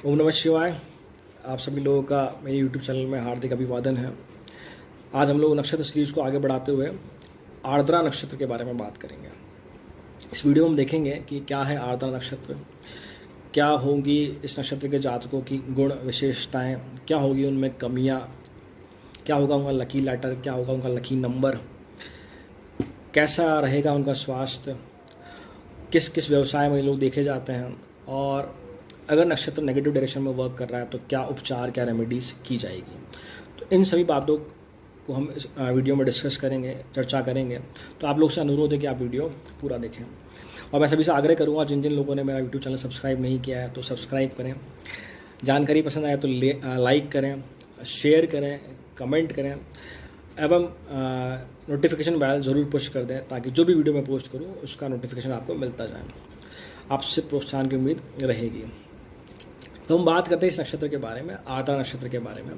ओम नमः शिवाय। आप सभी लोगों का मेरे यूट्यूब चैनल में हार्दिक अभिवादन है। आज हम लोग नक्षत्र सीरीज को आगे बढ़ाते हुए आर्द्रा नक्षत्र के बारे में बात करेंगे। इस वीडियो में हम देखेंगे कि क्या है आर्द्रा नक्षत्र, क्या होगी इस नक्षत्र के जातकों की गुण विशेषताएं, क्या होगी उनमें कमियां, क्या होगा उनका लकी लेटर, क्या होगा उनका लकी नंबर, कैसा रहेगा उनका स्वास्थ्य, किस किस व्यवसाय में ये लोग देखे जाते हैं, और अगर नक्षत्र नेगेटिव डायरेक्शन में वर्क कर रहा है तो क्या उपचार, क्या रेमेडीज़ की जाएगी। तो इन सभी बातों को हम इस वीडियो में डिस्कस करेंगे, चर्चा करेंगे। तो आप लोग से अनुरोध है कि आप वीडियो पूरा देखें। और मैं सभी से आग्रह करूँगा, जिन जिन लोगों ने मेरा यूट्यूब चैनल सब्सक्राइब नहीं किया है तो सब्सक्राइब करें, जानकारी पसंद आए तो लाइक करें, शेयर करें, कमेंट करें एवं नोटिफिकेशन बेल ज़रूर पुश कर दें ताकि जो भी वीडियो मैं पोस्ट करूँ उसका नोटिफिकेशन आपको मिलता जाए। आपसे प्रोत्साहन की उम्मीद रहेगी। तो हम बात करते हैं इस नक्षत्र के बारे में, आर्द्रा नक्षत्र के बारे में।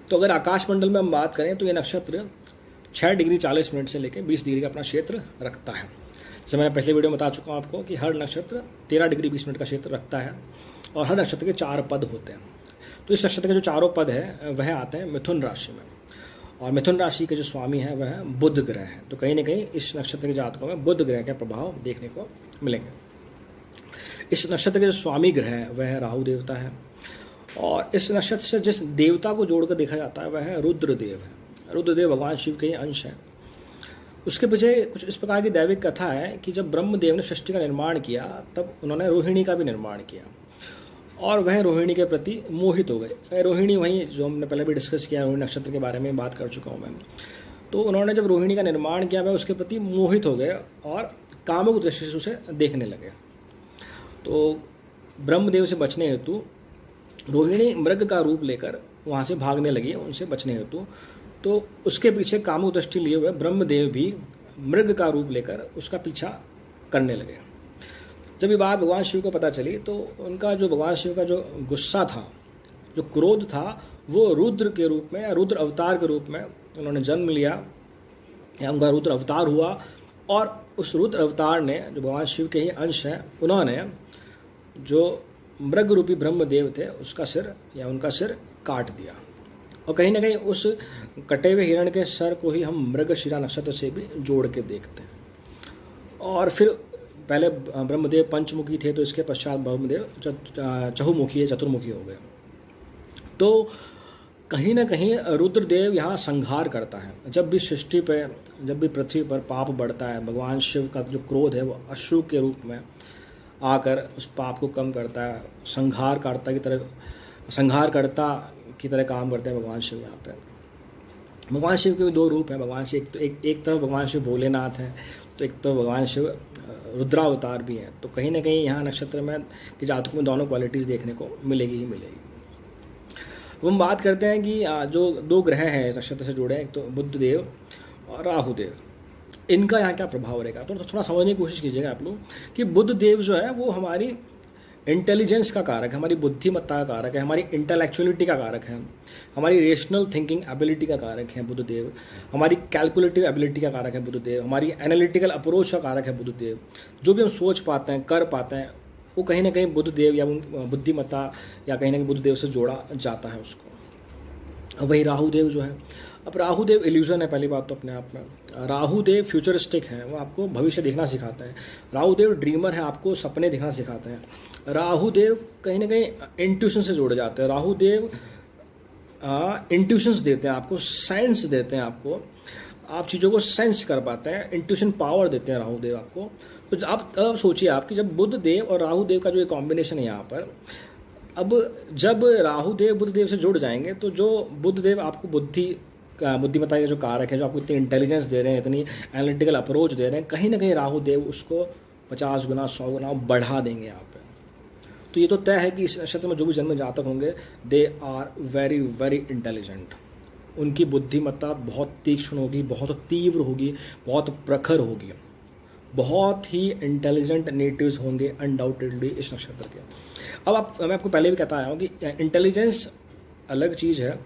तो अगर आकाशमंडल में हम बात करें तो ये नक्षत्र 6 डिग्री 40 मिनट से लेकर 20 डिग्री का अपना क्षेत्र रखता है। जैसे मैंने पिछले वीडियो में बता चुका हूँ आपको कि हर नक्षत्र 13 डिग्री 20 मिनट का क्षेत्र रखता है और हर नक्षत्र के 4 पद होते हैं। तो इस नक्षत्र के जो चारों पद हैं वह आते हैं मिथुन राशि में, और मिथुन राशि के जो स्वामी हैं वह बुध ग्रह हैं। तो कहीं ना कहीं इस नक्षत्र के जातकों में बुध ग्रह के प्रभाव देखने को मिलेंगे। इस नक्षत्र के जो स्वामी ग्रह है वह राहु देवता है, और इस नक्षत्र से जिस देवता को जोड़कर देखा जाता है वह है रुद्रदेव है। रुद्रदेव भगवान शिव के ही अंश हैं। उसके पीछे कुछ इस प्रकार की दैविक कथा है कि जब ब्रह्मदेव ने सृष्टि का निर्माण किया तब उन्होंने रोहिणी का भी निर्माण किया और वह रोहिणी के प्रति मोहित हो गए। रोहिणी वहीं जो हमने पहले भी डिस्कस किया, रोहिणी नक्षत्र के बारे में बात कर चुका हूँ मैं। तो उन्होंने जब रोहिणी का निर्माण किया वह उसके प्रति मोहित हो गए और कामुक दृष्टि से उसे देखने लगे। तो ब्रह्मदेव से बचने हेतु रोहिणी मृग का रूप लेकर वहाँ से भागने लगी उनसे बचने हेतु। तो उसके पीछे कामुक दृष्टि लिए हुए ब्रह्मदेव भी मृग का रूप लेकर उसका पीछा करने लगे। जब ये बात भगवान शिव को पता चली तो उनका जो भगवान शिव का जो गुस्सा था, जो क्रोध था, वो रुद्र के रूप में या रुद्र अवतार के रूप में उन्होंने जन्म लिया या उनका रुद्र अवतार हुआ। और उस रुद्र अवतार ने, जो भगवान शिव के ही अंश हैं, उन्होंने जो मृग रूपी ब्रह्मदेव थे उसका सिर या उनका सिर काट दिया। और कहीं ना कहीं उस कटे हुए हिरण के सर को ही हम मृगशिरा नक्षत्र से भी जोड़ के देखते हैं। और फिर पहले ब्रह्मदेव पंचमुखी थे तो इसके पश्चात ब्रह्मदेव चहुमुखी या चतुर्मुखी हो गए। तो कहीं ना कहीं रुद्रदेव यहाँ संहार करता है। जब भी सृष्टि पे, जब भी पृथ्वी पर पाप बढ़ता है, भगवान शिव का जो क्रोध है वो अश्रु के रूप में आकर उस पाप को कम करता है। संहारकर्ता की तरह काम करते हैं भगवान शिव यहाँ पे। भगवान शिव के 2 रूप हैं। भगवान शिव एक तरफ भगवान शिव भोलेनाथ हैं तो एक तरफ भगवान शिव रुद्रावतार भी हैं। तो कहीं ना कहीं यहाँ नक्षत्र में कि जातकों में दोनों क्वालिटीज़ देखने को मिलेगी ही मिलेगी। हम बात करते हैं कि जो 2 ग्रह हैं इस नक्षत्र से जुड़े हैं, एक तो बुधदेव और राहुदेव, इनका यहाँ क्या प्रभाव रहेगा। तो थोड़ा समझने की कोशिश कीजिएगा आप लोग कि बुधदेव जो है वो हमारी इंटेलिजेंस का कारक है, हमारी बुद्धिमत्ता का कारक है, हमारी इंटेलेक्चुअलिटी का कारक है, हमारी रेशनल थिंकिंग एबिलिटी का कारक है बुधदेव, हमारी कैलकुलेटिव एबिलिटी का कारक है बुधदेव, हमारी एनालिटिकल अप्रोच का कारक है बुधदेव। जो भी हम सोच पाते हैं, कर पाते हैं, वो कहीं ना कहीं बुधदेव या बुद्धिमत्ता या कहीं ना कहीं बुधदेव से जोड़ा जाता है उसको। वही राहुदेव जो है, अब राहुदेव इल्यूजन है पहली बात तो अपने आप में। राहुदेव फ्यूचरिस्टिक है, वो आपको भविष्य देखना सिखाता है। राहुदेव ड्रीमर है, आपको सपने देखना सिखाते हैं। राहुदेव कहीं ना कहीं इंट्यूशन से जुड़ जाते हैं। राहुदेव इंट्यूशंस देते हैं आपको, सेंस देते हैं आपको, आप चीज़ों को सेंस कर पाते हैं, इंट्यूशन पावर देते हैं राहुदेव आपको। तो आप सोचिए आपकी जब बुधदेव और राहुदेव का जो एक कॉम्बिनेशन है यहाँ पर, अब जब राहुदेव बुधदेव से जुड़ जाएंगे तो जो बुधदेव आपको बुद्धिमत्ता के जो कारक है, जो आपको इतनी इंटेलिजेंस दे रहे हैं, इतनी एनालिटिकल अप्रोच दे रहे हैं, कहीं ना कहीं राहुदेव उसको 50 गुना 100 गुना बढ़ा देंगे यहाँ पे। तो ये तो तय है कि इस नक्षत्र में जो भी जन्म जातक होंगे they are very very intelligent. उनकी बुद्धिमत्ता बहुत तीक्ष्ण होगी, बहुत तीव्र होगी, बहुत प्रखर होगी। बहुत ही इंटेलिजेंट नेटिव्स होंगे अनडाउटेडली इस नक्षत्र के। अब मैं आपको पहले भी कहता आया हूँ कि इंटेलिजेंस अलग चीज़ है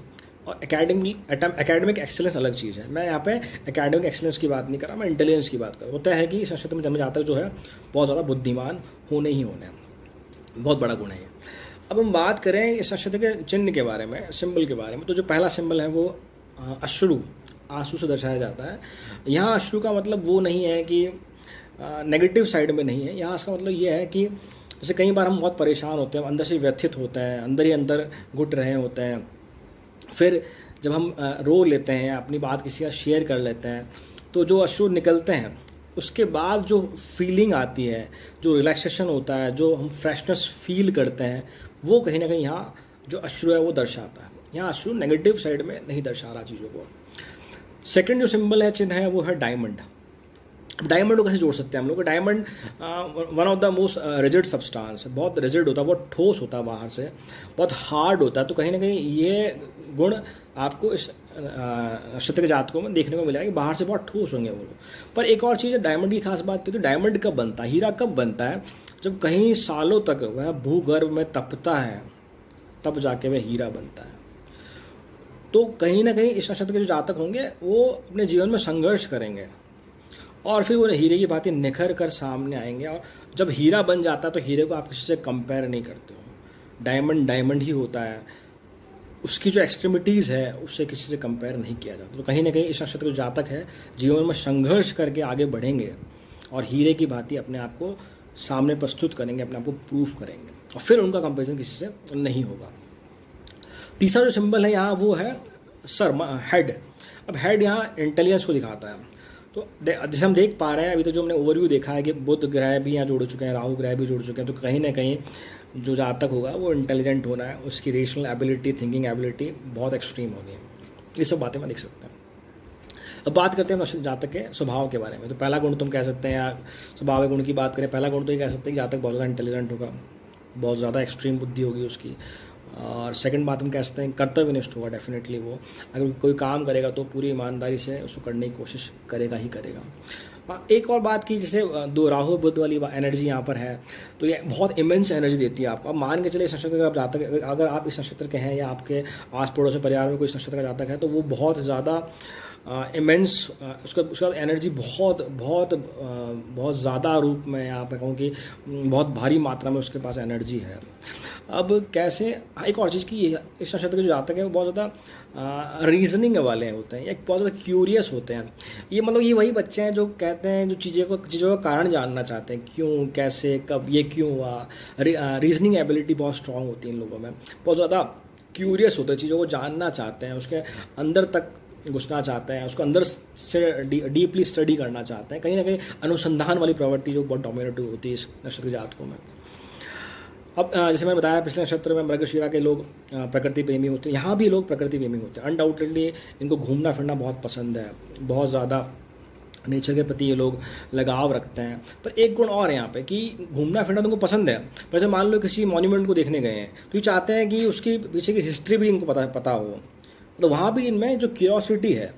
और एकेडमिक एक्सेलेंस अलग चीज़ है। मैं यहाँ पे एकेडमिक एक्सेलेंस की बात नहीं कर रहा, मैं इंटेलिजेंस की बात कर रहा हूँ। होता है कि इस नक्षत्र में जन्म जातक जो है बहुत ज़्यादा बुद्धिमान होने ही होने हैं, बहुत बड़ा गुण है ये। अब हम बात करें इस नक्षत्र के चिन्ह के बारे में, सिंबल के बारे में, तो जो पहला सिंबल है वो अश्रु, आंसू से दर्शाया जाता है। यहाँ अश्रु का मतलब वो नहीं है कि नेगेटिव साइड में नहीं है, यहाँ इसका मतलब ये है कि जैसे कई बार हम बहुत परेशान होते हैं, अंदर से व्यथित होते हैं, अंदर ही अंदर घुट रहे होते हैं, फिर जब हम रो लेते हैं, अपनी बात किसी का शेयर कर लेते हैं, तो जो अश्रु निकलते हैं उसके बाद जो फीलिंग आती है, जो रिलैक्सेशन होता है, जो हम फ्रेशनेस फील करते हैं, वो कहीं ना कहीं यहाँ जो अश्रु है वो दर्शाता है। यहाँ अश्रु नेगेटिव साइड में नहीं दर्शा रहा चीज़ों को। सेकंड जो सिंबल है, चिन्ह है, वो है डायमंड। डायमंड को कैसे जोड़ सकते हैं हम लोग? Diamond one of the most rigid substance, बहुत रिजिड होता है, बहुत ठोस होता है, बाहर से बहुत हार्ड होता है। तो कहीं ना कहीं ये गुण आपको इस नक्षत्र के जातकों में देखने को मिलेगा कि बाहर से बहुत ठोस होंगे वो लोग। पर एक और चीज़ है डायमंड की खास बात की, तो डायमंड कब बनता है, हीरा कब बनता है? जब कहीं सालों तक वह भूगर्भ में तपता है, तब जाके वह हीरा बनता है। तो कहीं ना कहीं इस नक्षत्र के जो जातक होंगे वो अपने जीवन में संघर्ष करेंगे और फिर वो हीरे की बातें निखर कर सामने आएंगे। और जब हीरा बन जाता है तो हीरे को आप किसी से कंपेयर नहीं करते हो। डायमंड डायमंड ही होता है, उसकी जो एक्सट्रीमिटीज़ है उससे किसी से कंपेयर नहीं किया जाता। तो कहीं ना कहीं इस नक्षत्र जो जातक है जीवन में संघर्ष करके आगे बढ़ेंगे और हीरे की बातें अपने आप को सामने प्रस्तुत करेंगे, अपने आप को प्रूफ करेंगे, और फिर उनका कंपेरिजन किसी से नहीं होगा। तीसरा जो सिंबल है यहाँ वो है सर, हेड। अब हेड यहाँ इंटेलिजेंस को दिखाता है। तो जैसे हम देख पा रहे हैं, अभी तो जो हमने ओवरव्यू देखा है कि बुध ग्रह भी यहाँ जुड़ चुके हैं, राहु ग्रह भी जुड़ चुके हैं, तो कहीं ना कहीं जो जातक होगा वो इंटेलिजेंट होना है, उसकी रेशनल एबिलिटी, थिंकिंग एबिलिटी बहुत एक्सट्रीम होगी। ये सब बातें मैं देख सकते हैं। अब बात करते हैं जातक के स्वभाव के बारे में। तो पहला गुण तुम कह सकते हैं, या स्वभाव गुण की बात करें, पहला गुण तो ये कह सकते हैं कि जातक बहुत ज़्यादा इंटेलिजेंट होगा, बहुत ज़्यादा एक्सट्रीम बुद्धि होगी उसकी। और सेकंड बात हम कह सकते हैं कर्तव्यनिष्ठ होगा। डेफिनेटली वो अगर कोई काम करेगा तो पूरी ईमानदारी से उसको करने की कोशिश करेगा ही करेगा। एक और बात की, जैसे दो राहु बुध वाली एनर्जी यहाँ पर है, तो ये बहुत इमेंस एनर्जी देती है आपको। अब मान के चले इस नक्षत्र का आप जातक, अगर आप इस नक्षत्र के हैं या आपके आस पड़ोस परिवार में कोई इस नक्षत्र का जातक है, तो वो बहुत ज़्यादा इमेंस, उसका एनर्जी बहुत ज़्यादा रूप में यहाँ पे कहूँ कि बहुत भारी मात्रा में उसके पास एनर्जी है। अब कैसे, एक और चीज़ की, इस नक्षत्र के जो जातक है वो बहुत ज़्यादा रीजनिंग वाले होते हैं, एक बहुत ज़्यादा क्यूरियस होते हैं। ये मतलब ये वही बच्चे हैं जो कहते हैं, जो चीज़ों का कारण जानना चाहते हैं, क्यों, कैसे, कब, ये क्यों हुआ। रीजनिंग एबिलिटी बहुत स्ट्रांग होती है इन लोगों में, बहुत ज़्यादा क्यूरियस होते हैं, चीज़ों को जानना चाहते हैं, उसके अंदर तक घुसना चाहते हैं, उसको अंदर से डीपली स्टडी करना चाहते हैं। कहीं ना कहीं अनुसंधान वाली प्रवृत्ति जो बहुत डोमिनेटिव होती है इस नक्षत्र के जातकों में। अब जैसे मैंने बताया, पिछले नक्षत्र में मृगशिरा के लोग प्रकृति प्रेमी होते हैं, यहाँ भी लोग प्रकृति प्रेमी होते हैं। अनडाउटेडली इनको घूमना फिरना बहुत पसंद है, बहुत ज़्यादा नेचर के प्रति ये लोग लगाव रखते हैं। पर एक गुण और है यहाँ पे कि घूमना फिरना तो उनको पसंद है, पर जैसे मान लो किसी मॉन्यूमेंट को देखने गए हैं तो ये चाहते हैं कि उसकी पीछे की हिस्ट्री भी इनको पता हो। तो वहाँ भी इनमें जो क्यूरियोसिटी है,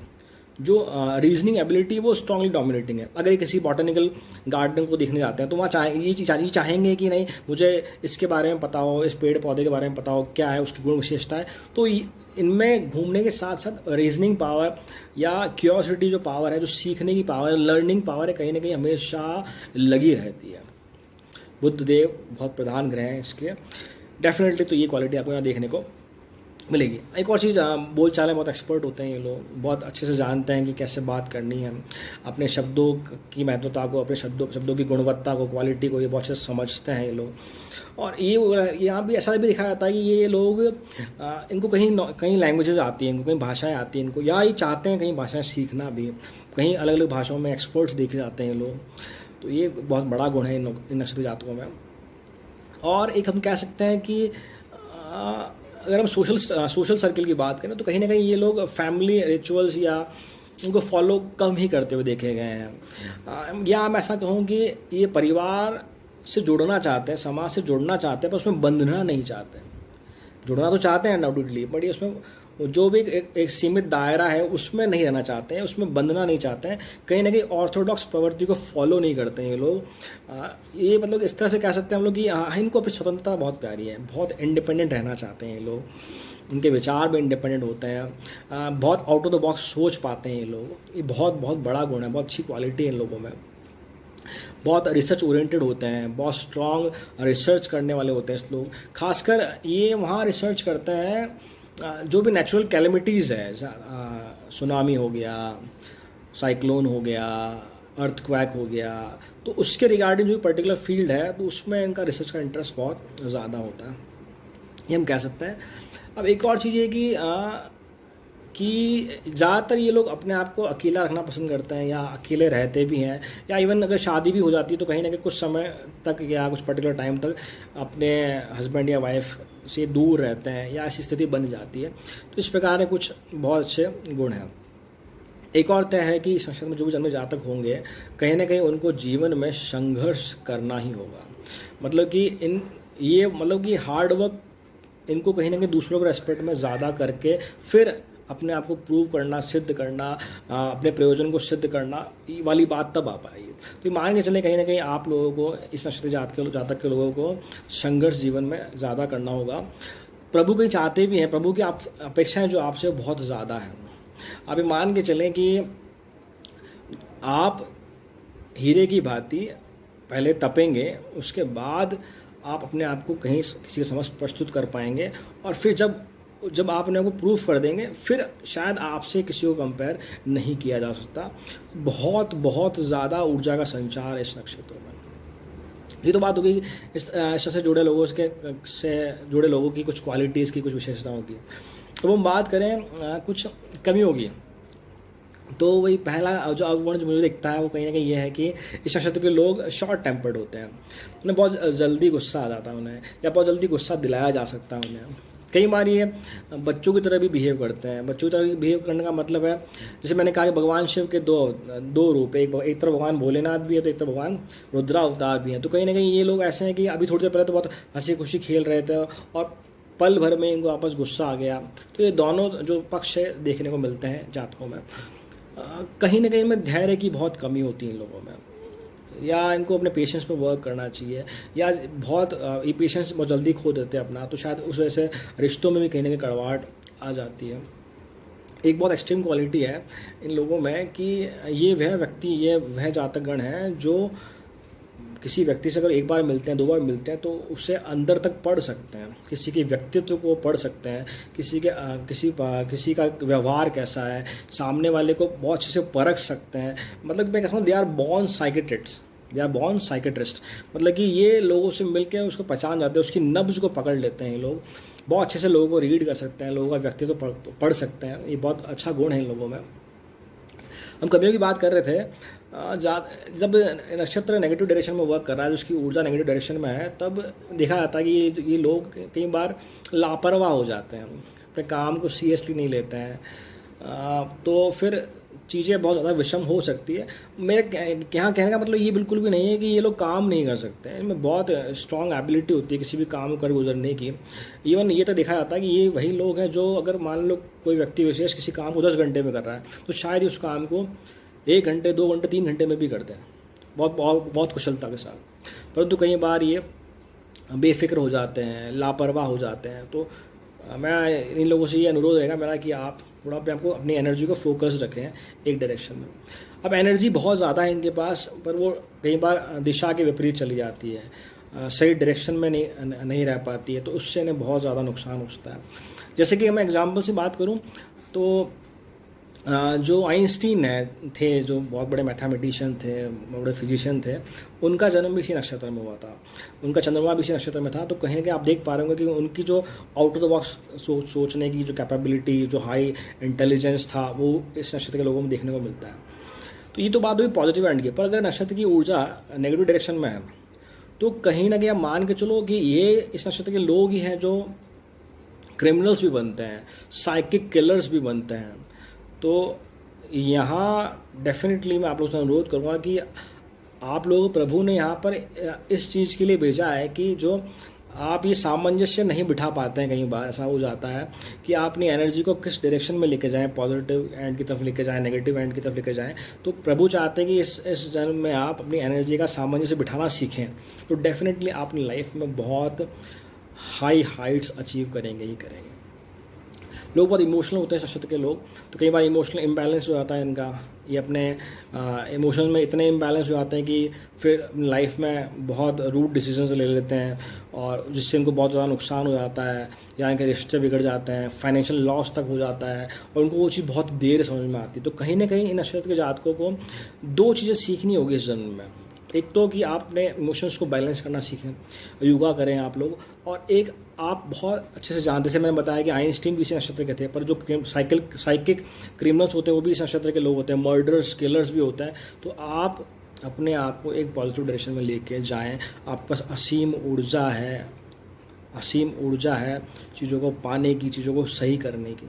जो रीजनिंग एबिलिटी, वो स्ट्रांगली डोमिनेटिंग है। अगर किसी बॉटनिकल गार्डन को देखने जाते हैं तो वहाँ ये चाहेंगे कि नहीं, मुझे इसके बारे में पता हो, इस पेड़ पौधे के बारे में पता हो, क्या है उसकी गुण विशेषता है। तो इनमें घूमने के साथ साथ रीजनिंग पावर या क्यूरियोसिटी जो पावर है, जो सीखने की पावर, लर्निंग पावर है, कहीं ना कहीं हमेशा लगी रहती है। बुध देव बहुत प्रधान ग्रह हैं इसके, डेफिनेटली तो ये क्वालिटी आपको यहाँ देखने को मिलेगी। एक और चीज़, बोलचाल में बहुत एक्सपर्ट होते हैं ये लोग, बहुत अच्छे से जानते हैं कि कैसे बात करनी है, अपने शब्दों की महत्वता को, अपने शब्दों की गुणवत्ता को, क्वालिटी को ये बहुत अच्छे से समझते हैं ये लोग। और ये यहाँ भी ऐसा भी दिखाया जाता है कि ये लोग, इनको कहीं लैंग्वेजेस आती हैं, इनको कहीं भाषाएँ आती हैं इनको, या ये चाहते हैं कहीं भाषाएँ सीखना भी, कहीं अलग अलग भाषाओं में एक्सपर्ट्स देखे जाते हैं ये लोग। तो ये बहुत बड़ा गुण है इन नक्षत्र जातकों में। और एक हम कह सकते हैं कि अगर हम सोशल सर्कल की बात करें तो कहीं ना कहीं ये लोग फैमिली रिचुअल्स या उनको फॉलो कम ही करते हुए देखे गए हैं। या मैं ऐसा कहूँ कि ये परिवार से जुड़ना चाहते हैं, समाज से जुड़ना चाहते हैं, पर उसमें बंधना नहीं चाहते। जुड़ना तो चाहते हैं अनडाउटेडली, बट ये उसमें जो भी एक सीमित दायरा है उसमें नहीं रहना चाहते हैं, उसमें बंधना नहीं चाहते हैं। कहीं ना कहीं ऑर्थोडॉक्स प्रवृत्ति को फॉलो नहीं करते हैं ये लोग। ये मतलब इस तरह से कह सकते हैं हम लोग कि इनको अपनी स्वतंत्रता बहुत प्यारी है, बहुत इंडिपेंडेंट रहना चाहते हैं ये लोग। उनके विचार भी इंडिपेंडेंट होते हैं, बहुत आउट ऑफ द बॉक्स सोच पाते हैं ये लोग। ये बहुत बहुत बड़ा गुण है, बहुत अच्छी क्वालिटी है इन लोगों में। बहुत रिसर्च ओरिएंटेड होते हैं, बहुत स्ट्रॉन्ग रिसर्च करने वाले होते हैं इस लोग। खासकर ये वहाँ रिसर्च करते हैं जो भी नेचुरल कैलेमिटीज़ है, सुनामी हो गया, साइक्लोन हो गया, अर्थक्वैक हो गया, तो उसके रिगार्डिंग जो पर्टिकुलर फील्ड है तो उसमें इनका रिसर्च का इंटरेस्ट बहुत ज़्यादा होता है, ये हम कह सकते हैं। अब एक और चीज़ ये कि ज़्यादातर ये लोग अपने आप को अकेला रखना पसंद करते हैं, या अकेले रहते भी हैं, या इवन अगर शादी भी हो जाती है तो कहीं ना कहीं कुछ समय तक या कुछ पर्टिकुलर टाइम तक अपने हस्बैंड या वाइफ से दूर रहते हैं, या ऐसी स्थिति बन जाती है। तो इस प्रकार के कुछ बहुत अच्छे गुण हैं। एक और तय है कि इस नक्षत्र में जो भी जन्मे जातक होंगे, कहीं ना कहीं उनको जीवन में संघर्ष करना ही होगा। मतलब कि हार्ड वर्क इनको कहीं ना कहीं दूसरों के रेस्पेक्ट में ज़्यादा करके फिर अपने आप को प्रूव करना, सिद्ध करना, अपने प्रयोजन को सिद्ध करना, ये वाली बात तब आ पाएगी। तो मान के चले कहीं ना कहीं आप लोगों को, इस नक्षत्र जातक के लोगों को संघर्ष जीवन में ज़्यादा करना होगा। प्रभु कहीं चाहते भी हैं, प्रभु की आप अपेक्षाएं जो आपसे बहुत ज़्यादा हैं। आप ये मान के चलें कि आप हीरे की भांति पहले तपेंगे, उसके बाद आप अपने आप को कहीं किसी के समक्ष प्रस्तुत कर पाएंगे, और फिर जब आप अपने को प्रूफ कर देंगे, फिर शायद आपसे किसी को कंपेयर नहीं किया जा सकता। बहुत बहुत ज़्यादा ऊर्जा का संचार इस नक्षत्र में। ये तो बात होगी इस से जुड़े लोगों की कुछ क्वालिटीज़ की, कुछ विशेषताओं की। तो हम बात करें कुछ कमियों की, तो वही पहला जो अवगुण जो मुझे दिखता है वो कहीं ना कहीं ये है कि इस नक्षत्र के लोग शॉर्ट टेम्पर्ड होते हैं। उन्हें बहुत जल्दी गुस्सा आ जाता है उन्हें, या बहुत जल्दी गुस्सा दिलाया जा सकता है उन्हें। कई बार ये बच्चों की तरह भी बिहेव करते हैं। बच्चों की तरह बिहेव करने का मतलब है, जैसे मैंने कहा कि भगवान शिव के दो रूप है, एक तरफ भगवान भोलेनाथ भी है, तो एक तरफ भगवान रुद्रा अवतार भी हैं। तो कहीं ना कहीं ये लोग ऐसे हैं कि अभी थोड़ी देर पहले तो बहुत हंसी खुशी खेल रहे थे और पल भर में इनको आपस गुस्सा आ गया। तो ये दोनों जो पक्ष है देखने को मिलते हैं जातकों में। कहीं ना कहीं में धैर्य की बहुत कमी होती है इन लोगों में, या इनको अपने पेशेंस पे वर्क करना चाहिए, या ये पेशेंस बहुत जल्दी खो देते हैं अपना, तो शायद उस वजह से रिश्तों में भी कहीं ना कहीं कड़वाहट आ जाती है। एक बहुत एक्सट्रीम क्वालिटी है इन लोगों में कि ये वह जातक गण है जो किसी व्यक्ति से अगर एक बार मिलते हैं, 2 बार मिलते हैं, तो उसे अंदर तक पढ़ सकते हैं, किसी के व्यक्तित्व को पढ़ सकते हैं, किसी का व्यवहार कैसा है, सामने वाले को बहुत अच्छे से परख सकते हैं। मतलब मैं कहता हूँ दे आर बॉर्न साइकेट्रिस्ट। मतलब कि ये लोगों से मिलकर उसको पहचान जाते हैं, उसकी नब्ज को पकड़ लेते हैं। ये लोग बहुत अच्छे से लोगों को रीड कर सकते हैं, लोगों का व्यक्तित्व पढ़ सकते हैं। ये बहुत अच्छा गुण है इन लोगों में। हम कमियों की बात कर रहे थे, जब नक्षत्र नेगेटिव डायरेक्शन में वर्क कर रहा है, उसकी ऊर्जा नेगेटिव डायरेक्शन में है, तब देखा जाता है कि ये लोग कई बार लापरवाह हो जाते हैं, अपने काम को सीरियसली नहीं लेते हैं, तो फिर चीज़ें बहुत ज़्यादा विषम हो सकती है। मेरे यहाँ कहने का मतलब ये बिल्कुल भी नहीं है कि ये लोग काम नहीं कर सकते हैं। इनमें बहुत स्ट्रॉन्ग एबिलिटी होती है किसी भी काम को कर गुजरने की। इवन ये तो देखा जाता है कि ये वही लोग हैं जो अगर मान लो कोई व्यक्ति विशेष किसी काम को 10 घंटे में कर रहा है, तो शायद ही उस काम को 1 घंटे, 2 घंटे, 3 घंटे में भी करते हैं, बहुत कुशलता के साथ। परंतु कई बार ये बेफिक्र हो जाते हैं, लापरवाह हो जाते हैं। तो मैं इन लोगों से ये अनुरोध रहेगा मेरा कि आप थोड़ा अपनी एनर्जी को फोकस रखें एक डायरेक्शन में। अब एनर्जी बहुत ज़्यादा है इनके पास, पर वो कई बार दिशा के विपरीत चली जाती है, सही डायरेक्शन में नहीं रह पाती है, तो उससे इन्हें बहुत ज़्यादा नुकसान होता है। जैसे कि मैं एग्जांपल से बात करूं तो जो आइंस्टीन थे, जो बहुत बड़े मैथमेटिशियन थे, बड़े फिजिशियन थे, उनका जन्म भी इसी नक्षत्र में हुआ था, उनका चंद्रमा भी इसी नक्षत्र में था। तो कहीं ना कहीं आप देख पा रहे होंगे कि उनकी जो आउट ऑफ द बॉक्स सोचने की जो कैपेबिलिटी, जो हाई इंटेलिजेंस था, वो इस नक्षत्र के लोगों में देखने को मिलता है। तो ये तो बात हुई पॉजिटिव एंड की। पर अगर नक्षत्र की ऊर्जा नेगेटिव डायरेक्शन में है, तो कहीं ना कहीं आप मान के चलो कि ये इस नक्षत्र के लोग ही हैं जो क्रिमिनल्स भी बनते हैं, साइकिक किलर्स भी बनते हैं। तो यहाँ डेफिनेटली मैं आप लोगों से अनुरोध करूँगा कि आप लोगों को प्रभु ने यहाँ पर इस चीज़ के लिए भेजा है कि जो आप ये सामंजस्य नहीं बिठा पाते हैं, कई बार ऐसा हो जाता है कि आप अपनी एनर्जी को किस डायरेक्शन में लेके जाएं, पॉजिटिव एंड की तरफ लेके जाएं, नेगेटिव एंड की तरफ लेके जाएं। तो प्रभु चाहते हैं कि इस जन्म में आप अपनी एनर्जी का सामंजस्य बिठाना सीखें, तो डेफिनेटली आप अपनी लाइफ में बहुत हाई हाइट्स अचीव करेंगे ही करेंगे। लोग बहुत इमोशनल होते हैं इस नक्षत्र के लोग, तो कई बार इमोशनल इम्बैलेंस हो जाता है इनका, ये अपने इमोशन में इतने इम्बैलेंस हो जाते हैं कि फिर लाइफ में बहुत रूड डिसीजंस ले लेते हैं और जिससे इनको बहुत ज़्यादा नुकसान हो जाता है, या इनके रिश्ते बिगड़ जाते हैं, फाइनेंशियल लॉस तक हो जाता है और उनको वो चीज़ बहुत देर समझ में आती है। तो कहीं ना कहीं इन नक्षत्र के जातकों को दो चीज़ें सीखनी होगी इस जन्म में। एक तो कि आप अपने इमोशंस को बैलेंस करना सीखें, योगा करें आप लोग, और एक आप बहुत अच्छे से जानते, जैसे मैंने बताया कि आइंस्टीन भी इसी नक्षत्र के थे, पर जो साइकिक क्रिमिनल्स होते हैं वो भी इस नक्षत्र के लोग होते हैं, मर्डर्स किलर्स भी होते हैं। तो आप अपने आप को एक पॉजिटिव डायरेक्शन में लेके जाएं, आपके पास असीम ऊर्जा है चीज़ों को पाने की, चीज़ों को सही करने की।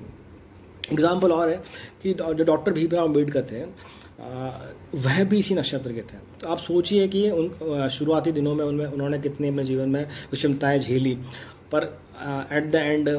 एग्जाम्पल और है कि जो डॉक्टर भीमराव अम्बेडकर थे वह भी इसी नक्षत्र के थे। तो आप सोचिए कि उन शुरुआती दिनों में उन्होंने कितनी अपने जीवन में विषमताएं झेली, पर एट द एंड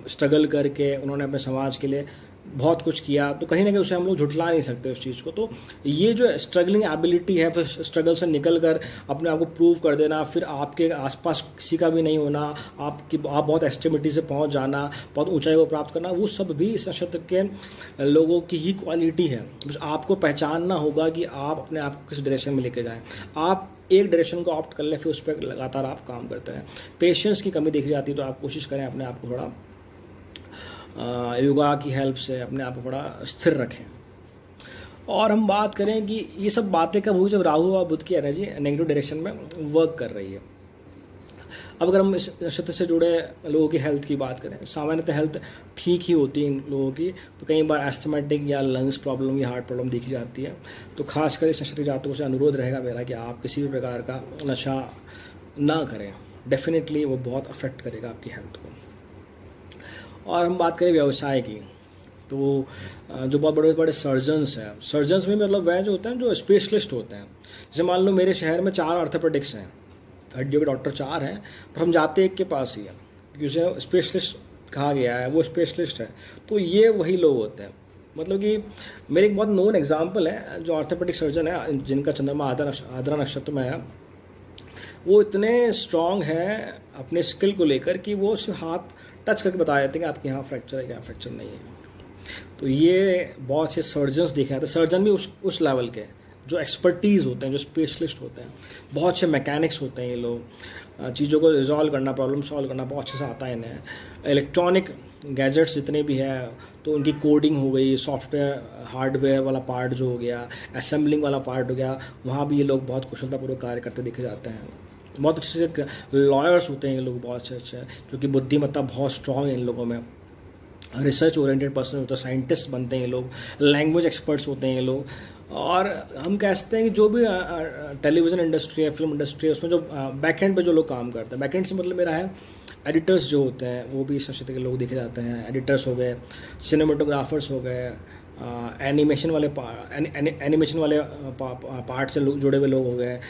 स्ट्रगल करके उन्होंने अपने समाज के लिए बहुत कुछ किया। तो कहीं ना कहीं उसे हम लोग झुठला नहीं सकते उस चीज़ को। तो ये जो स्ट्रगलिंग एबिलिटी है, फिर स्ट्रगल से निकल कर अपने आप को प्रूव कर देना, फिर आपके आसपास किसी का भी नहीं होना, आप बहुत एक्सट्रीमिटी से पहुंच जाना, बहुत ऊंचाई को प्राप्त करना, वो सब भी इस नक्षत्र के लोगों की ही क्वालिटी है। बस आपको पहचानना होगा कि आप अपने आप को किस डायरेक्शन में लेके जाएँ। आप एक डायरेक्शन को ऑप्ट कर लें, फिर उस पर लगातार आप काम करते हैं। पेशेंस की कमी देखी जाती है, तो आप कोशिश करें अपने आप को थोड़ा योगा की हेल्प से अपने आप को थोड़ा स्थिर रखें। और हम बात करें कि ये सब बातें कब हुई, जब राहु और बुध की एनर्जी नेगेटिव डायरेक्शन में वर्क कर रही है। अब अगर हम इस नक्षत्र से जुड़े लोगों की हेल्थ की बात करें, सामान्यतः हेल्थ ठीक ही होती है इन लोगों की, तो कई बार एस्थमेटिक या लंग्स प्रॉब्लम या हार्ट प्रॉब्लम देखी जाती है। तो खासकर इस नक्षत्र जातकों से अनुरोध रहेगा मेरा कि आप किसी भी प्रकार का नशा ना करें, डेफिनेटली वो बहुत अफेक्ट करेगा आपकी हेल्थ को। और हम बात करें व्यवसाय की, तो जो बहुत बड़े बड़े सर्जन्स हैं, सर्जन्स में मतलब वह जो होते हैं जो स्पेशलिस्ट होते हैं। जैसे मान लो मेरे शहर में 4 ऑर्थोपेडिक्स हैं, हड्डियों के डॉक्टर 4 हैं, पर हम जाते एक के पास ही हैं क्योंकि उसे स्पेशलिस्ट कहा गया है, वो स्पेशलिस्ट है। तो ये वही लोग होते हैं। मतलब कि मेरे एक बहुत नोन एग्जाम्पल है, जो ऑर्थोपेडिक सर्जन है जिनका चंद्रमा आद्रा नक्षत्र में है, वो इतने स्ट्रांग हैं अपने स्किल को लेकर कि वो सिर्फ हाथ टच करके बता देते हैं कि आपके यहाँ फ्रैक्चर है, क्या फ्रैक्चर नहीं है। तो ये बहुत से सर्जन्स देखे जाते हैं। सर्जन भी उस लेवल के जो एक्सपर्टीज़ होते हैं, जो स्पेशलिस्ट होते हैं। बहुत से मैकेनिक्स होते हैं ये लोग, चीज़ों को रिजॉल्व करना, प्रॉब्लम सॉल्व करना बहुत अच्छे से आता है इन्हें। इलेक्ट्रॉनिक गैजेट्स जितने भी हैं, तो उनकी कोडिंग हो गई, सॉफ्टवेयर हार्डवेयर वाला पार्ट जो हो गया, असेंबलिंग वाला पार्ट हो गया, वहाँ भी ये लोग बहुत कुशलतापूर्वक कार्य करते देखे जाते हैं। बहुत अच्छे से लॉयर्स होते हैं ये लोग, बहुत अच्छे क्योंकि बुद्धिमत्ता बहुत स्ट्रांग है इन लोगों में। रिसर्च ओरिएंटेड पर्सन होते हैं, साइंटिस्ट बनते हैं ये लोग, लैंग्वेज एक्सपर्ट्स होते हैं ये लोग। और हम कह सकते हैं कि जो भी टेलीविज़न इंडस्ट्री है, फिल्म इंडस्ट्री है, उसमें जो बैक एंड पे जो लोग काम करते हैं, बैक एंड से मतलब मेरा है एडिटर्स जो होते हैं, वो भी इस क्षेत्र के लोग देखे जाते हैं। एडिटर्स हो गए, सिनेमेटोग्राफर्स हो गए, एनिमेशन वाले पार्ट से जुड़े हुए लोग हो गए,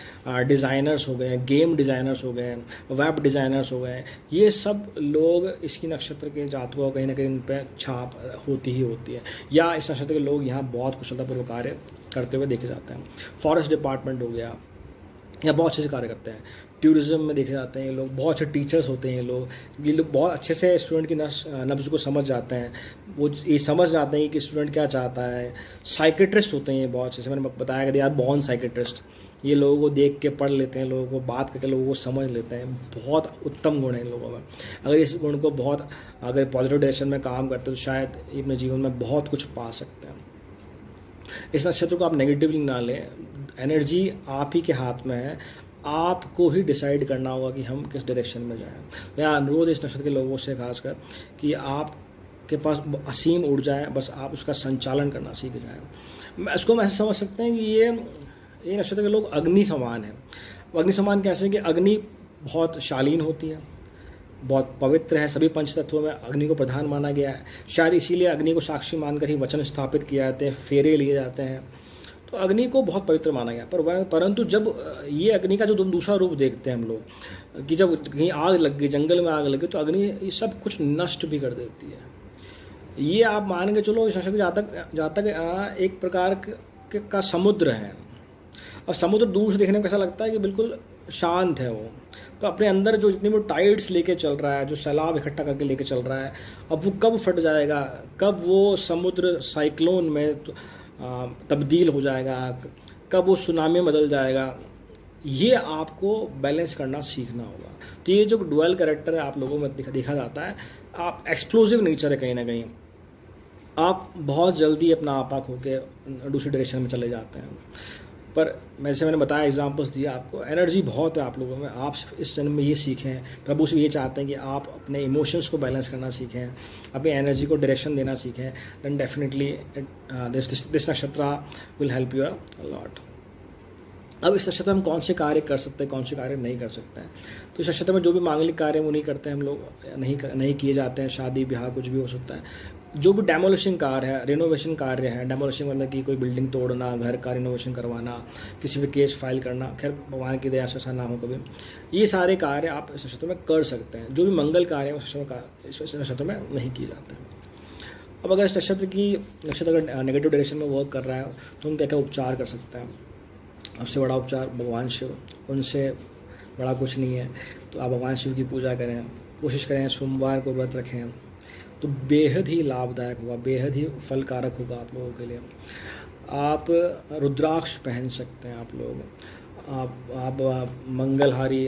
डिज़ाइनर्स हो गए, गेम डिज़ाइनर्स हो गए, वेब डिज़ाइनर्स हो गए। ये सब लोग इसकी नक्षत्र के जातकों कहीं ना कहीं इन पर छाप होती ही होती है, या इस नक्षत्र के लोग यहाँ बहुत कुशलतापूर्वक कार्य करते हुए देखे जाते हैं। फॉरेस्ट डिपार्टमेंट हो गया, या बहुत अच्छे से कार्य करते हैं। टूरिज़्म में देखे जाते हैं ये लोग, बहुत अच्छे टीचर्स होते हैं ये लोग बहुत अच्छे से स्टूडेंट की नब्ज़ को समझ जाते हैं, वो ये समझ जाते हैं कि स्टूडेंट क्या चाहता है। साइकेट्रिस्ट होते हैं ये बहुत अच्छे से, मैंने बताया कि यार बॉर्न साइकेट्रिस्ट, ये लोगों को देख के पढ़ लेते हैं, लोगों को बात करके लोगों को समझ लेते हैं। बहुत उत्तम गुण है इन लोगों में। अगर इस गुण को अगर पॉजिटिव डायरेक्शन में काम करते हैं तो शायद अपने जीवन में बहुत कुछ पा सकते हैं। इस नक्षत्र को आप नेगेटिवली ना लें, एनर्जी आप ही के हाथ में है, आपको ही डिसाइड करना होगा कि हम किस डायरेक्शन में जाएं। मेरा अनुरोध इस नक्षत्र के लोगों से खासकर कि आपके पास असीम ऊर्जा है, बस आप उसका संचालन करना सीख जाएं। इसको हम ऐसे समझ सकते हैं कि ये नक्षत्र के लोग अग्नि समान हैं। अग्नि समान कैसे कि अग्नि बहुत शालीन होती है, बहुत पवित्र है। सभी पंच तत्वों में अग्नि को प्रधान माना गया है। शायद इसीलिए अग्नि को साक्षी मानकर ही वचन स्थापित किए जाते हैं, फेरे लिए जाते हैं। तो अग्नि को बहुत पवित्र माना गया। परंतु जब ये अग्नि का जो दूसरा रूप देखते हैं हम लोग, कि जब कहीं आग लग गई, जंगल में आग लगी, तो अग्नि ये सब कुछ नष्ट भी कर देती है। ये आप मान के चलो, इस नक्षत्र जहाँ तक एक प्रकार का समुद्र है, और समुद्र दूर से देखने में कैसा लगता है कि बिल्कुल शांत है वो, तो अपने अंदर जो जितनी भी टाइड्स लेके चल रहा है, जो सैलाब इकट्ठा करके लेके चल रहा है, अब वो कब फट जाएगा, कब वो समुद्र साइक्लोन में तब्दील हो जाएगा, कब वो सुनामी में बदल जाएगा, ये आपको बैलेंस करना सीखना होगा। तो ये जो डुअल कैरेक्टर है आप लोगों में देखा जाता है, आप एक्सप्लोजिव नेचर है कहीं ना कहीं, आप बहुत जल्दी अपना आपा खो के दूसरी डायरेक्शन में चले जाते हैं। पर जैसे मैंने बताया, एग्जांपल्स दिया आपको, एनर्जी बहुत है आप लोगों में। आप इस जन्म में ये सीखें, प्रभु से ये चाहते हैं कि आप अपने इमोशंस को बैलेंस करना सीखें, अपनी एनर्जी को डायरेक्शन देना सीखें, देन डेफिनेटली दिस नक्षत्र will help you a lot. अब इस नक्षत्र में हम कौन से कार्य कर सकते हैं, कौन से कार्य नहीं कर सकते हैं। तो इस नक्षत्र में जो भी मांगलिक कार्य वो नहीं करते हैं हम लोग, नहीं किए जाते हैं। शादी ब्याह कुछ भी हो सकता है। जो भी डेमोलिशिंग कार्य है, रिनोवेशन कार्य है, डेमोलिशिंग मतलब कि कोई बिल्डिंग तोड़ना, घर का रिनोवेशन करवाना, किसी पे केस फाइल करना, खैर भगवान की दया से ऐसा ना हो कभी, ये सारे कार्य आप इस नक्षत्र में कर सकते हैं। जो भी मंगल कार्य है इस नक्षत्र में नहीं किए जाते हैं। अब अगर इस नक्षत्र अगर नेगेटिव डायरेक्शन में वर्क कर रहा है तो हम क्या क्या उपचार कर सकते हैं। सबसे बड़ा उपचार भगवान शिव, उनसे बड़ा कुछ नहीं है। तो आप भगवान शिव की पूजा करें, कोशिश करें सोमवार को व्रत रखें, तो बेहद ही लाभदायक होगा, बेहद ही फलकारक होगा आप लोगों के लिए। आप रुद्राक्ष पहन सकते हैं आप लोग, आप मंगलहारी,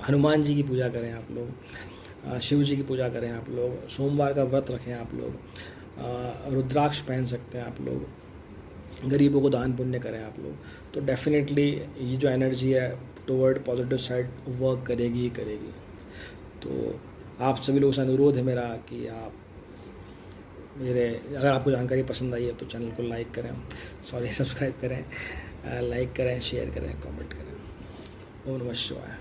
हनुमान जी की पूजा करें आप लोग, शिव जी की पूजा करें आप लोग, सोमवार का व्रत रखें आप लोग, रुद्राक्ष पहन सकते हैं आप लोग, गरीबों को दान पुण्य करें आप लोग। तो डेफिनेटली ये जो एनर्जी है टुवर्ड पॉजिटिव साइड वर्क करेगी ही करेगी। तो आप सभी लोगों से अनुरोध है मेरा कि आप अगर आपको जानकारी पसंद आई है तो चैनल को सब्सक्राइब करें, लाइक करें, शेयर करें, कमेंट करें। ओम नमः शिवाय।